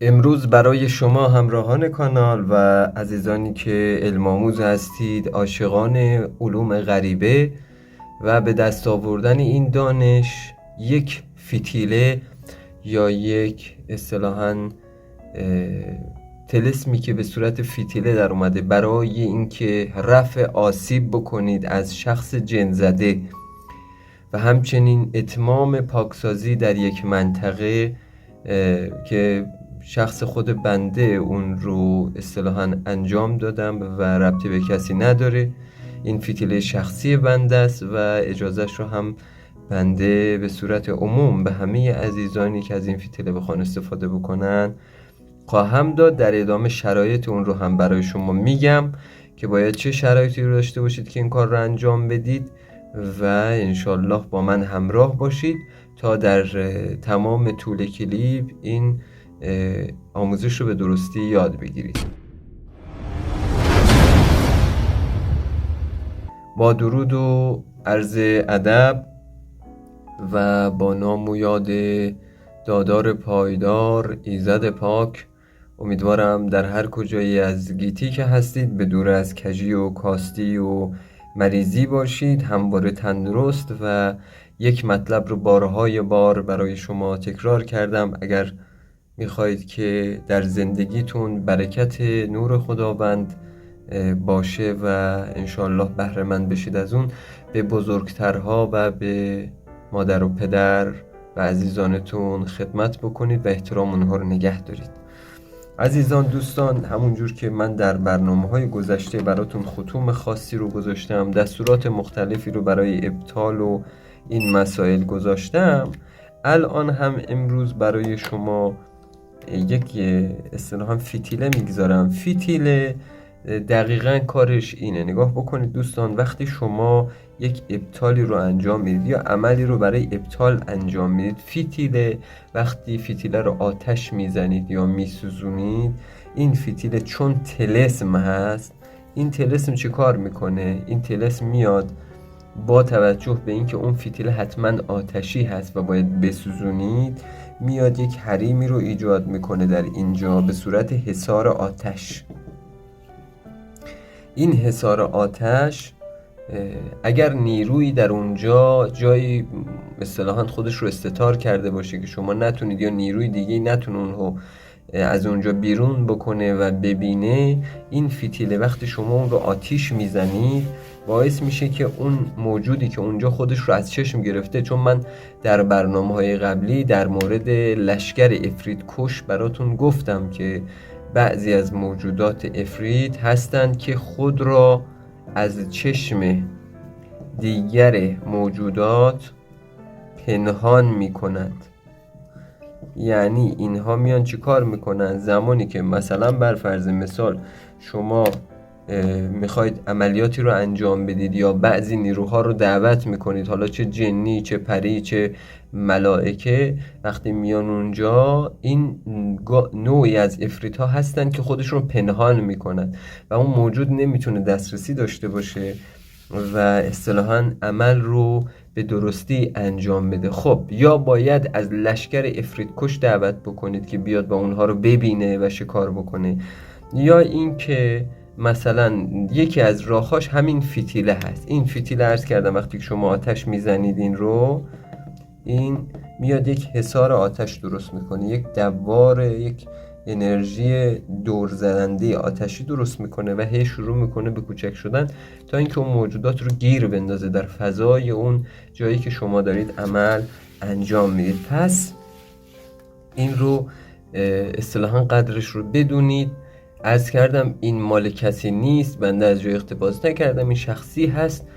امروز برای شما همراهان کانال و عزیزانی که علم آموز هستید، عاشقان علوم غریبه و به دست آوردن این دانش، یک فتیله یا یک اصطلاحاً طلسمی که به صورت فتیله در اومده برای اینکه رفع آسیب بکنید از شخص جن زده و همچنین اتمام پاکسازی در یک منطقه که شخص خود بنده اون رو اصطلاحاً انجام دادم و ربطی به کسی نداره. این فتیله شخصی بنده است و اجازهش رو هم بنده به صورت عموم به همه عزیزانی که از این فتیله بخوان استفاده بکنن خواهم داد. در ادامه شرایط اون رو هم برای شما میگم که باید چه شرایطی رو داشته باشید که این کار رو انجام بدید و انشالله با من همراه باشید تا در تمام طول کلیپ این آموزش رو به درستی یاد بگیرید. با درود و عرض ادب و با نام و یاد دادار پایدار ایزد پاک، امیدوارم در هر کجایی از گیتی که هستید به دور از کجی و کاستی و مریضی باشید، همواره تندرست. و یک مطلب رو بارهای بار برای شما تکرار کردم، اگر میخواهید که در زندگیتون برکت نور خداوند باشه و انشالله بهره مند بشید از اون، به بزرگترها و به مادر و پدر و عزیزانتون خدمت بکنید و احترام اونها رو نگه دارید. عزیزان، دوستان، همونجور که من در برنامه‌های گذشته براتون ختوم خاصی رو گذاشتم، دستورات مختلفی رو برای ابطال و این مسائل گذاشتم، الان هم امروز برای شما یک اصطلاحاً فتیله میگذارم. فتیله دقیقاً کارش اینه، نگاه بکنید دوستان، وقتی شما یک ابطالی رو انجام میدید یا عملی رو برای ابطال انجام میدید، فتیله وقتی فتیله رو آتش میزنید یا میسوزونید، این فتیله چون طلسم هست، این طلسم چه کار میکنه؟ این طلسم میاد با توجه به اینکه اون فتیله حتما آتشی هست و باید بسوزونید، میاد یک حریمی رو ایجاد میکنه در اینجا به صورت حصار آتش. این حصار آتش اگر نیرویی در اونجا جایی اصطلاحاً خودش رو استتار کرده باشه که شما نتونید یا نیروی دیگه نتونه اونو از اونجا بیرون بکنه و ببینه، این فتیله وقتی شما اون رو آتیش میزنید باعث میشه که اون موجودی که اونجا خودش رو از چشم گرفته، چون من در برنامه‌های قبلی در مورد لشکر افریت کش براتون گفتم که بعضی از موجودات افریت هستند که خود را از چشم دیگر موجودات پنهان میکنند. یعنی اینها میان چی کار میکنن؟ زمانی که مثلا بر فرض مثال شما میخواید عملیاتی رو انجام بدید یا بعضی نیروها رو دعوت میکنید، حالا چه جنی چه پری چه ملائکه، وقتی میان اونجا این نوعی از افریت ها هستن که خودشون پنهان میکنن و اون موجود نمیتونه دسترسی داشته باشه و اصطلاحاً عمل رو به درستی انجام بده. خب یا باید از لشکر افریت کش دعوت بکنید که بیاد با اونها رو ببینه و شکار بکنه، یا این که مثلا یکی از راهاش همین فتیله هست. این فتیله عرض کردم وقتی که شما آتش میزنید این رو، این میاد یک حصار آتش درست میکنه، یک دوار، یک انرژی دور زدنده آتشی درست میکنه و هی شروع میکنه به کوچک شدن تا اینکه اون موجودات رو گیر بندازه در فضای اون جایی که شما دارید عمل انجام میدید. پس این رو اصطلاحاً قدرش رو بدونید. عرض کردم این مال کسی نیست، بنده از جای اقتباس نکردم، این شخصی هست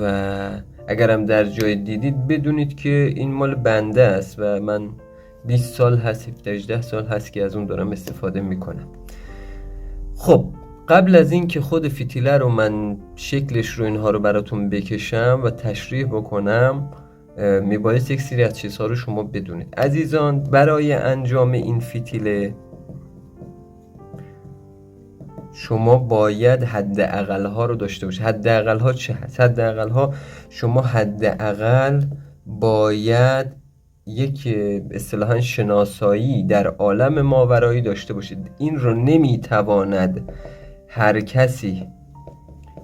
و اگرم در جای دیدید بدونید که این مال بنده است و من 20 سال هست، 17 سال هست که از اون دارم استفاده میکنم. خب قبل از این که خود فتیله رو من شکلش رو اینها رو براتون بکشم و تشریح بکنم، میبایست یک سری از چیزها رو شما بدونید. عزیزان، برای انجام این فتیله شما باید حداقل ها رو داشته باشید. حداقل ها چه هست؟ حداقل ها شما حداقل باید یک اصطلاحاً شناسایی در عالم ماورایی داشته باشید. این رو نمیتواند هر کسی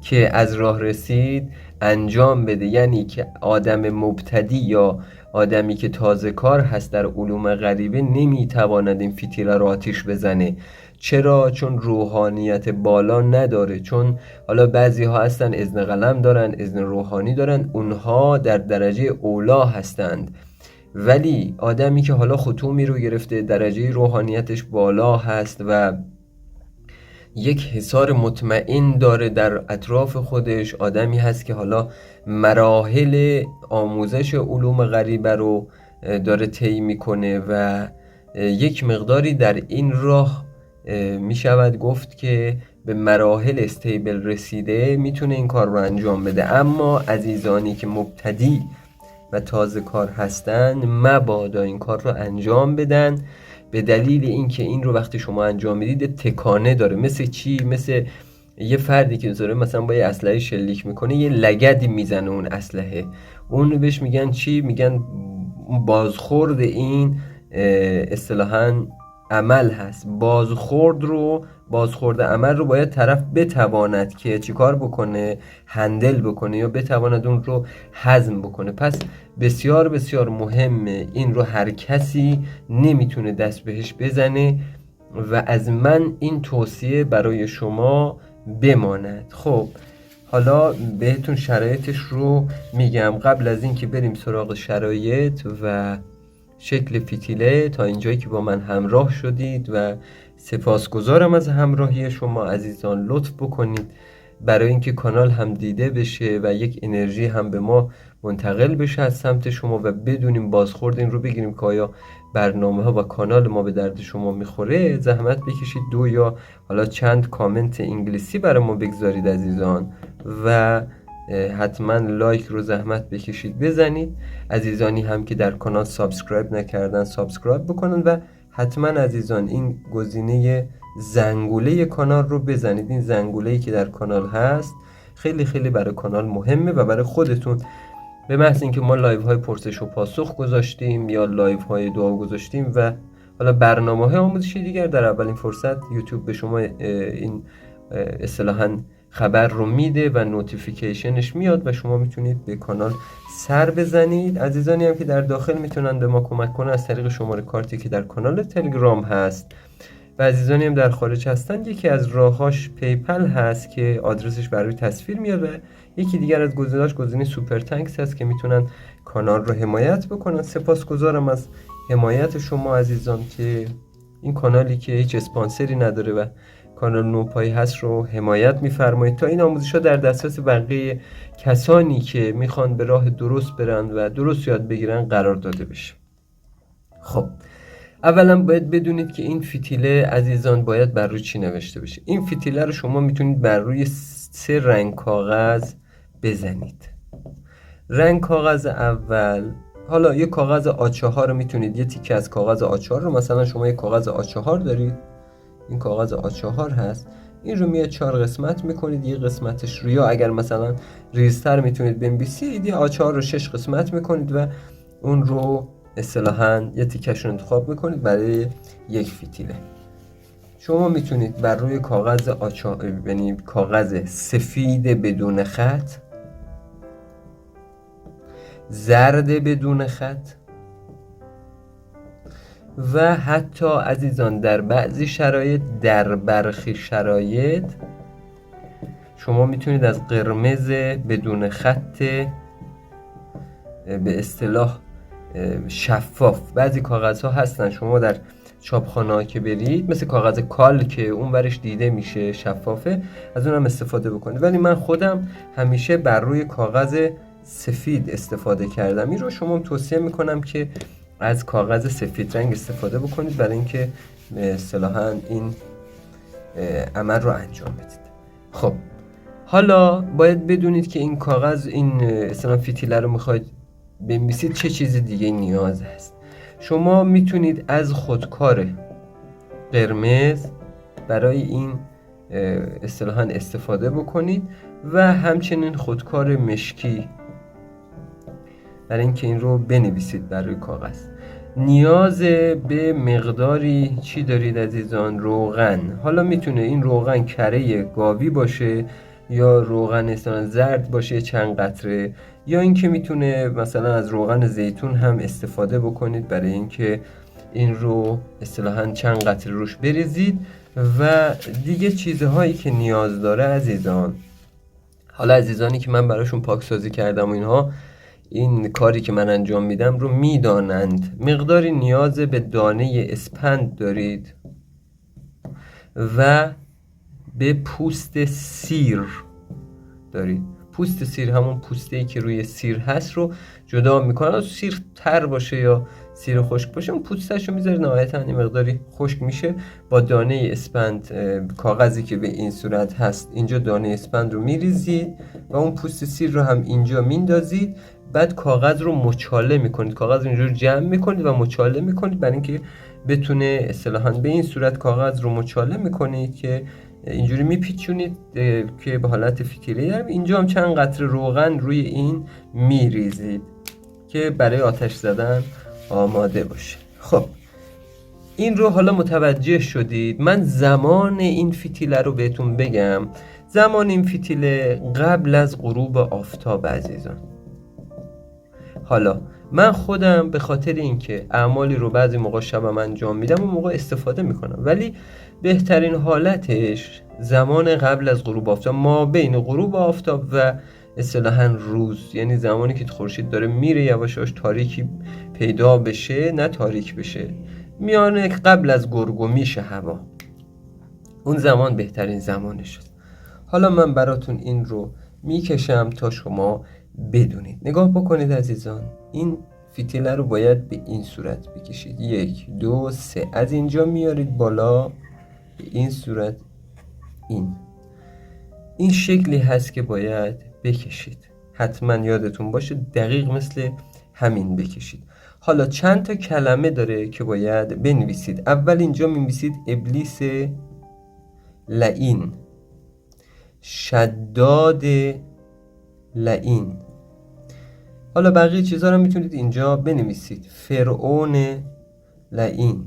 که از راه رسید انجام بده. یعنی که آدم مبتدی یا آدمی که تازه کار هست در علوم غریبه نمیتواند این فتیله رو آتیش بزنه. چرا؟ چون روحانیت بالا نداره. چون حالا بعضی ها هستن اذن قلم دارن، اذن روحانی دارن، اونها در درجه اولا هستند. ولی آدمی که حالا ختومی رو گرفته، درجه روحانیتش بالا هست و یک حصار مطمئن داره در اطراف خودش، آدمی هست که حالا مراحل آموزش علوم غریبه رو داره طی میکنه و یک مقداری در این راه می شود گفت که به مراحل استیبل رسیده، میتونه این کار رو انجام بده. اما عزیزانی که مبتدی و تازه کار هستن مبادا این کار رو انجام بدن، به دلیل اینکه این رو وقتی شما انجام میدید تکانه داره. مثل چی؟ مثل یه فردی که داره مثلا با یه اسلحه شلیک میکنه، یه لگدی میزنه اون اسلحه، اون بهش میگن چی؟ میگن بازخورد این اصطلاحاً عمل هست. بازخورد عمل رو باید طرف بتواند که چیکار بکنه؟ هندل بکنه یا بتواند اون رو هضم بکنه. پس بسیار بسیار مهمه، این رو هر کسی نمیتونه دست بهش بزنه و از من این توصیه برای شما بماند. خب حالا بهتون شرایطش رو میگم. قبل از این که بریم سراغ شرایط و شکل فتیله، تا اینجایی که با من همراه شدید و سپاسگزارم از همراهی شما عزیزان. لطف بکنید برای اینکه کانال هم دیده بشه و یک انرژی هم به ما منتقل بشه از سمت شما و بدونیم بازخورد این رو بگیریم که آیا برنامه ها و کانال ما به درد شما میخوره. زحمت بکشید 2 یا حالا چند کامنت انگلیسی برای ما بگذارید عزیزان و حتما لایک رو زحمت بکشید بزنید. عزیزانی هم که در کانال سابسکرایب نکردن سابسکرایب بکنن و حتما عزیزان این گزینه زنگوله کانال رو بزنید. این زنگوله‌ای که در کانال هست خیلی خیلی برای کانال مهمه و برای خودتون. به محض اینکه ما لایو های پرسش و پاسخ گذاشتیم یا لایو های دعا گذاشتیم و حالا برنامه های آموزشی دیگر، در اولین فرصت یوتیوب به شما این اصطلاحاً خبر رو میده و نوتیفیکیشنش میاد و شما میتونید به کانال سر بزنید. عزیزانی هم که در داخل میتونن به ما کمک کنن از طریق شماره کارتی که در کانال تلگرام هست و عزیزانی هم در خارج هستن یکی از راهاش پیپل هست که آدرسش برای تصویر میاد و یکی دیگر از گزینه‌اش گزینه سوپر تانکس هست که میتونن کانال رو حمایت بکنن. سپاسگزارم از حمایت شما عزیزان که این کانالی که هیچ اسپانسری نداره و کانال نوپایی هست رو حمایت میفرمایید تا این آموزش‌ها در دسترس بقیه کسانی که میخوان به راه درست برن و درست یاد بگیرن قرار داده بشه. خب اولا باید بدونید که این فتیله عزیزان باید بر روی چی نوشته بشه. این فتیله رو شما میتونید بر روی 3 رنگ کاغذ بزنید. رنگ کاغذ اول، حالا یه کاغذ A4 رو میتونید، یه تیکه از کاغذ A4 رو، مثلا شما یه کاغذ A4 دارید، این کاغذ A4 هست، این رو میاد 4 قسمت میکنید. یه قسمتش رو یا اگر مثلا ریزتر میتونید بنویسید، یه A4 رو 6 قسمت میکنید و اون رو اصطلاحاً یه تیکش رو انتخاب میکنید برای یک فتیله. شما میتونید بر روی کاغذ یعنی کاغذ سفید بدون خط، زرد بدون خط و حتی عزیزان در بعضی شرایط، در برخی شرایط شما میتونید از قرمز بدون خط به اصطلاح شفاف، بعضی کاغذ ها هستن شما در چاپخانه ها که برید مثل کاغذ کال که اون برش دیده میشه شفافه، از اونم استفاده بکنید. ولی من خودم همیشه بر روی کاغذ سفید استفاده کردم. این رو شما توصیه میکنم که از کاغذ سفید رنگ استفاده بکنید برای اینکه اصطلاحاً این عمل رو انجام بدید. خب حالا باید بدونید که این کاغذ، این اصطلاحاً فتیله رو میخواید بنویسید چه چیز دیگه نیاز هست. شما میتونید از خودکار قرمز برای این اصطلاحاً استفاده بکنید و همچنین خودکار مشکی برای اینکه این رو بنویسید بر روی کاغذ. نیاز به مقداری چی دارید عزیزان؟ روغن. حالا میتونه این روغن کره گاوی باشه یا روغن اصلا زرد باشه چند قطره، یا اینکه میتونه مثلا از روغن زیتون هم استفاده بکنید برای اینکه این رو اصطلاحاً چند قطره روش بریزید. و دیگه چیزهایی که نیاز داره عزیزان، حالا عزیزانی که من براشون پاکسازی کردم و اینها این کاری که من انجام میدم رو میدانند. مقداری نیاز به دانه اسپند دارید و به پوست سیر دارید. پوست سیر همون پوسته‌ای که روی سیر هست رو جدا میکنه. سیر تر باشه یا سیر خشک باشه اون پوستش رو میذارید، نهایتا این مقداری خشک میشه. با دانه اسپند، کاغذی که به این صورت هست اینجا دانه اسپند رو میریزید و اون پوست سیر رو هم اینجا میندازید. بعد کاغذ رو مچاله میکنید، کاغذ رو اینجور جمع میکنید و مچاله میکنید برای اینکه بتونه اصطلاحاً به این صورت کاغذ رو مچاله میکنید که اینجوری میپیچونید که به حالت فتیله داریم. اینجا هم چند قطره روغن روی این میریزید که برای آتش زدن آماده باشه. خب این رو حالا متوجه شدید. من زمان این فتیله رو بهتون بگم. زمان این فتیله قبل از غروب آفتاب عزیزان. حالا من خودم به خاطر اینکه اعمالی رو بعضی موقع شبم انجام میدم اون موقع استفاده میکنم، ولی بهترین حالتش زمان قبل از غروب آفتاب، ما بین غروب آفتاب و اصطلاحاً روز، یعنی زمانی که خورشید داره میره یواش یواش تاریکی پیدا بشه، نه تاریک بشه، میانه قبل از گرگو میشه هوا، اون زمان بهترین زمانش است. حالا من براتون این رو میکشم تا شما بدونید. نگاه بکنید عزیزان، این فتیله رو باید به این صورت بکشید. 1 2 3 از اینجا میارید بالا به این صورت. این شکلی هست که باید بکشید. حتما یادتون باشه دقیق مثل همین بکشید. حالا چند تا کلمه داره که باید بنویسید. اول اینجا می‌نویسید ابلیس لعین، شداد لعین. حالا بقیه چیزها رو میتونید اینجا بنویسید. فرعون لعین،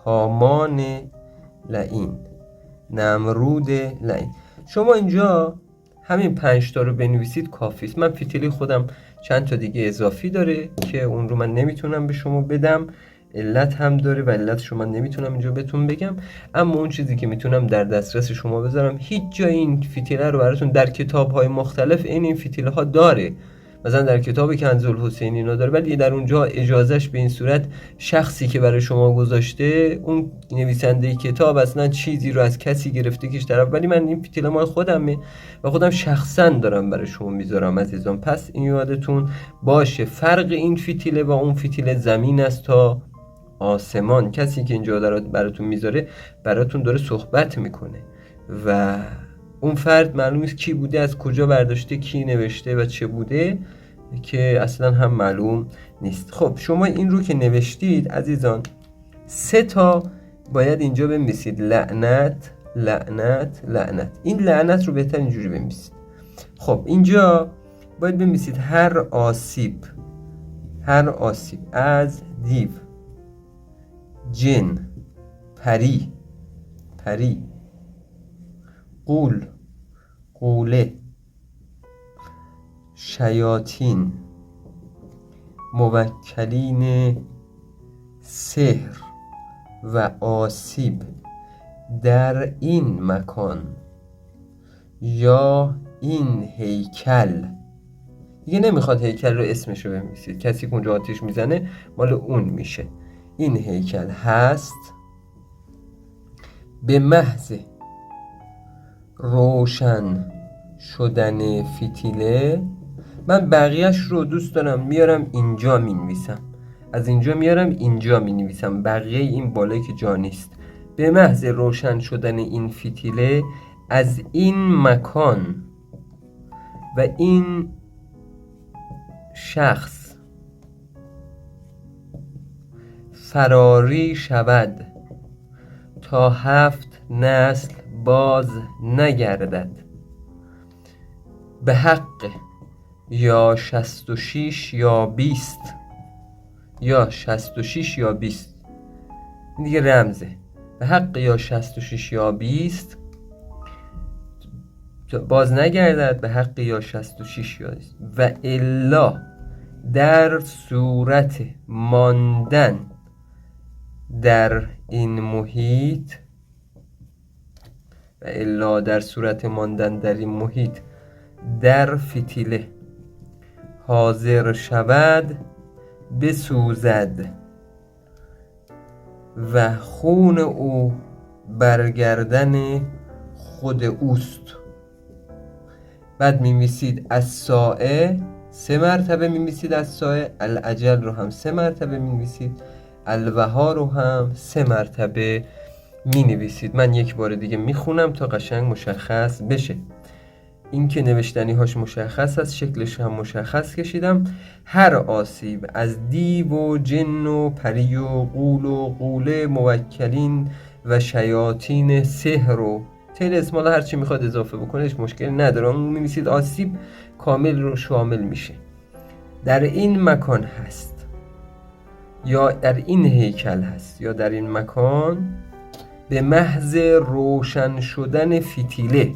هامان لعین، نمرود لعین. شما اینجا همین 5 تا رو بنویسید کافی است. من فتیله خودم چند تا دیگه اضافی داره که اون رو من نمیتونم به شما بدم، علت هم داره و علتش رو من نمیتونم اینجا بهتون بگم. اما اون چیزی که میتونم در دسترس شما بذارم، هیچ جای این فتیله رو براتون در کتاب‌های مختلف این فتیله ها داره، مثلا در کتاب کنز الحسین اینا داره، ولی در اونجا اجازهش به این صورت شخصی که برای شما گذاشته، اون نویسنده کتاب اصلا چیزی رو از کسی گرفته کش طرف، ولی من این فتیله مال خودمه و خودم شخصا دارم برای شما میذارم عزیزان. پس این یادتون باشه فرق این فتیله و اون فتیله زمین است تا آسمان. کسی که اینجا براتون میذاره براتون داره صحبت میکنه و اون فرد معلوم نیست کی بوده، از کجا برداشته، کی نوشته و چه بوده که اصلا هم معلوم نیست. خب شما این رو که نوشتید عزیزان 3 تا باید اینجا بنویسید. لعنت لعنت لعنت. این لعنت رو بهتر اینجوری بنویسید. خب اینجا باید بنویسید هر آسیب از دیو، جن، پری، قوله، شیاطین، موکلین سحر و آسیب در این مکان یا این هیکل. دیگه نمیخواد هیکل رو اسمشو بنویسید، کسی که اونجا آتیش میزنه مال اون میشه. این هیکل هست به محض روشن شدن فتیله. من بقیهش رو دوست دارم میارم اینجا مینویسم، از اینجا میارم اینجا مینویسم، بقیه این بالایی که جا نیست. به محض روشن شدن این فتیله از این مکان و این شخص فراری شود تا 7 نسل باز نگردد، به حق یا 66 یا 20 یا 66 یا 20. این دیگه رمزه. به حق یا 66 یا 20 باز نگردد، به حق یا 66 یا 20. و الا در صورت ماندن در این محیط، و الا در صورت ماندن در این محیط در فتیله حاضر شود بسوزد و خون او برگردن خود اوست. بعد می‌نویسید الساعه 3 مرتبه می‌نویسید، الساعه الاجل رو هم 3 مرتبه می‌نویسید، الوها رو هم 3 مرتبه می‌نویسید. من یک بار دیگه میخونم تا قشنگ مشخص بشه. این که نوشتنی هاش مشخص است، شکلش هم مشخص کشیدم. هر آسیب از دیو و جن و پری و غول و غوله موکلین و شیاطین سحر و طلسم، هر چی میخواد اضافه بکنه مشکل نداره. اون می‌نویسید آسیب کامل رو شامل میشه. در این مکان هست یا در این هیکل هست یا در این مکان به محض روشن شدن فتیله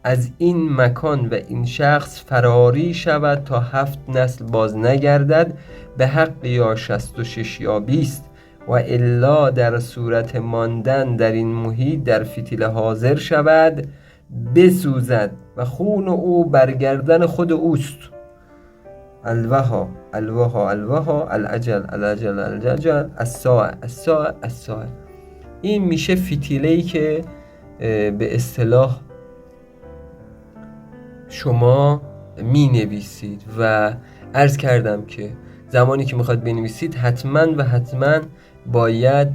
از این مکان و این شخص فراری شود تا 7 نسل باز نگردد، به حق یا 66 یا 20. و الا در صورت ماندن در این محیط در فتیله حاضر شود بسوزد و خون او برگردن خود اوست. الوها الوها الوها الاجل الاجل الاجل الساعه الساعه الساعه. این میشه فتیله‌ای که به اصطلاح شما می نویسید. و عرض کردم که زمانی که میخواد بنویسید حتما و حتما باید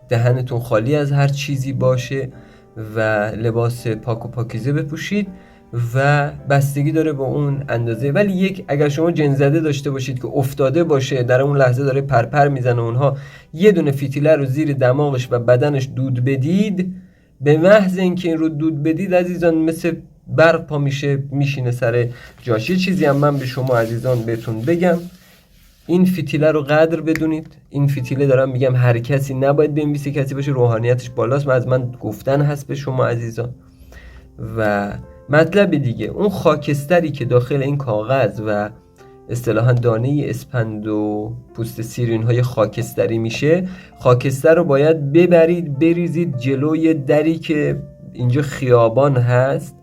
دهنتون خالی از هر چیزی باشه و لباس پاک و پاکیزه بپوشید و بستگی داره با اون اندازه. ولی اگر شما جن‌زده داشته باشید که افتاده باشه در اون لحظه داره پرپر میزنه اونها، یه دونه فتیله رو زیر دماغش و بدنش دود بدید، به محض اینکه این رو دود بدید عزیزان مثل برق پا میشینه سر جاش. یه چیزی هم من به شما عزیزان بهتون بگم، این فتیله رو قدر بدونید. این فتیله دارم میگم هر کسی نباید بنویسه، کسی باشه روحانیتش بالاست. از من گفتن هست به شما عزیزان. و مطلب دیگه، اون خاکستری که داخل این کاغذ و اصطلاحاً دانه اسپند و پوست سیرین های خاکستری میشه، خاکستر رو باید ببرید بریزید جلوی دری که اینجا خیابان هست.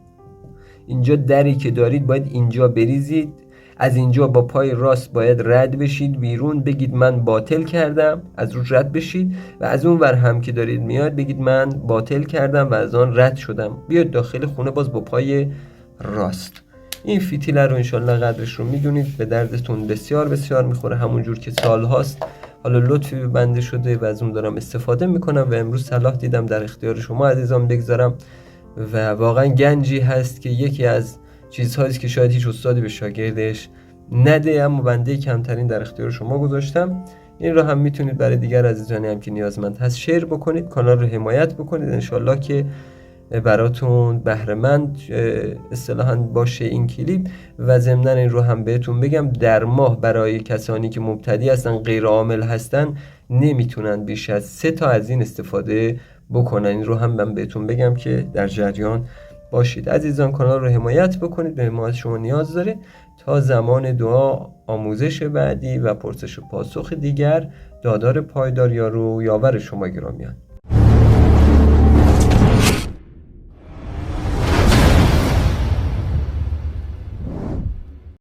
اینجا دری که دارید باید اینجا بریزید. از اینجا با پای راست باید رد بشید بیرون، بگید من باطل کردم، از روش رد بشید. و از اون ور هم که دارید میاد بگید من باطل کردم و از آن رد شدم. بیاد داخل خونه باز با پای راست. این فتیله رو انشالله قدرش رو میدونید، به دردتون بسیار بسیار میخوره. همون جور که سال هاست حالا لطفی به بنده شده و از اون دارم استفاده میکنم و امروز صلاح دیدم در اختیار شما عزیزان بگذارم. و واقعا گنجی هست که یکی از چیزهایی که شاید هیچ استادی به شاگردش نده، اما بنده کمترین در اختیار شما گذاشتم. این رو هم میتونید برای دیگر عزیزانی هم که نیازمند هست شیر بکنید، کانال رو حمایت بکنید، انشالله که براتون بهره‌مند اصطلاحاً باشه این کلیپ. و ضمناً این رو هم بهتون بگم در ماه برای کسانی که مبتدی هستن غیر عامل هستن نمیتونن بیش از 3 تا از این استفاده بکنن. این رو هم من بهتون بگم که در جریان باشید عزیزان. کانال رو حمایت بکنید، به حمایت شما نیاز داره. تا زمان دعا، آموزش بعدی و پرسش و پاسخ دیگر، دادار پایدار یار و یاور شما گرامیان.